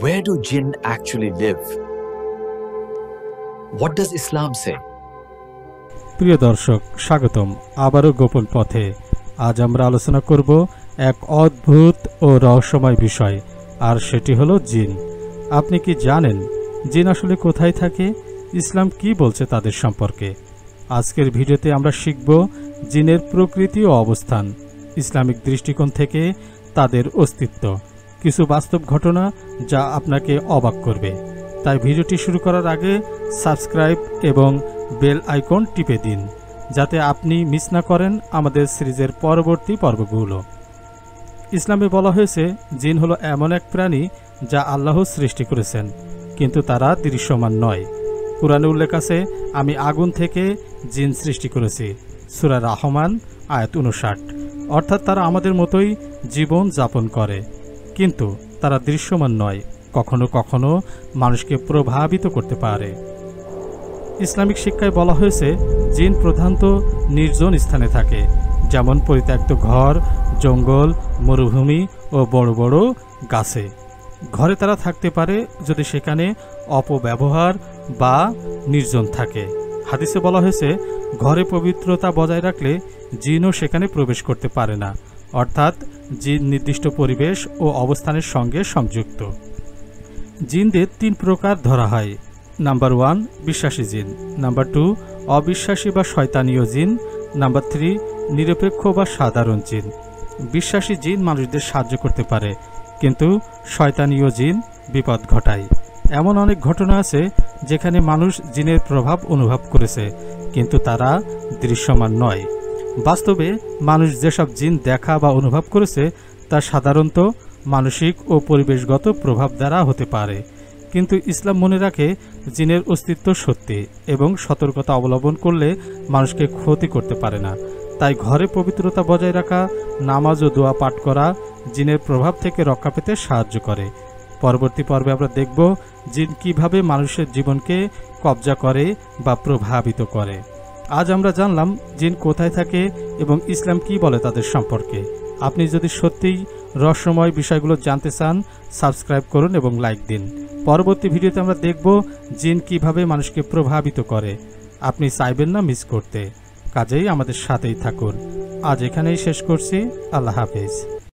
Where do jinn actually live? What does Islam say? প্রিয় দর্শক, স্বাগতম আবারও গোপন পথে। আজ আমরা আলোচনা করব এক অদ্ভুত ও রহস্যময় বিষয়, আর সেটি হলো জিন। আপনি কি জানেন জিন আসলে কোথায় থাকে? ইসলাম কি বলছে তাদের সম্পর্কে? আজকের ভিডিওতে আমরা শিখব জিনের প্রকৃতি ও অবস্থান, ইসলামিক দৃষ্টিকোণ থেকে তাদের অস্তিত্ব, কিছু বাস্তব ঘটনা যা আপনাকে অবাক করবে। তাই ভিডিওটি শুরু করার আগে সাবস্ক্রাইব এবং বেল আইকন টিপে দিন, যাতে আপনি মিস না করেন আমাদের সিরিজের পরবর্তী পর্বগুলো। ইসলামে বলা হয়েছে জিন হলো এমন এক প্রাণী যা আল্লাহ সৃষ্টি করেছেন, কিন্তু তারা দৃশ্যমান নয়। কুরআনে উল্লেখ আছে, আমি আগুন থেকে জিন সৃষ্টি করেছি, সূরা রহমান আয়াত 59। অর্থাৎ তারা আমাদের মতোই জীবন যাপন করে, কিন্তু তারা দৃশ্যমান নয়, কখনো কখনো মানুষকে প্রভাবিত করতে পারে। ইসলামিক শিক্ষায় বলা হয়েছে জিন প্রধানত নির্জন স্থানে থাকে, যেমন পরিত্যক্ত ঘর, জঙ্গল, মরুভূমি ও বড় বড় গাছে। ঘরে তারা থাকতে পারে যদি সেখানে অপব্যবহার বা নির্জন থাকে। হাদিসে বলা হয়েছে ঘরে পবিত্রতা বজায় রাখলে জিনও সেখানে প্রবেশ করতে পারে না, অর্থাৎ জিন নির্দিষ্ট পরিবেশ ও অবস্থানের সঙ্গে সংযুক্ত। জিনদের 3 প্রকার ধরা হয়। নাম্বার 1 বিশ্বাসী জিন, নাম্বার 2 অবিশ্বাসী বা শয়তানীয় জিন, নাম্বার 3 নিরপেক্ষ বা সাধারণ জিন। বিশ্বাসী জিন মানুষদের সাহায্য করতে পারে, কিন্তু শয়তানীয় জিন বিপদ ঘটায়। এমন অনেক ঘটনা আছে যেখানে মানুষ জিনের প্রভাব অনুভব করেছে, কিন্তু তারা দৃশ্যমান নয়। বাস্তবে মানুষ যেসব জিন দেখা বা অনুভব করেছে তা সাধারণত মানসিক ও পরিবেশগত প্রভাব দ্বারা হতে পারে, কিন্তু ইসলাম মনে রাখে জিনের অস্তিত্ব সত্যি এবং সতর্কতা অবলম্বন করলে মানুষকে ক্ষতি করতে পারে না। তাই ঘরে পবিত্রতা বজায় রাখা, নামাজ ও দোয়া পাঠ করা জিনের প্রভাব থেকে রক্ষা পেতে সাহায্য করে। পরবর্তী পর্বে আমরা দেখব জিন কিভাবে মানুষের জীবনকে কবজা করে বা প্রভাবিত করে। আজ আমরা জানলাম জিন কোথায় থাকে এবং ইসলাম কি বলে তাদের সম্পর্কে। আপনি যদি সত্যিই রহস্যময় বিষয়গুলো জানতে চান, সাবস্ক্রাইব করুন এবং লাইক দিন। পরবর্তী ভিডিওতে আমরা দেখব জিন কিভাবে মানুষকে প্রভাবিত করে। আপনি চাইবেন না মিস করতে, কাজেই আমাদের সাথেই থাকুন। আজ এখানেই শেষ করছি। আল্লাহ হাফেজ।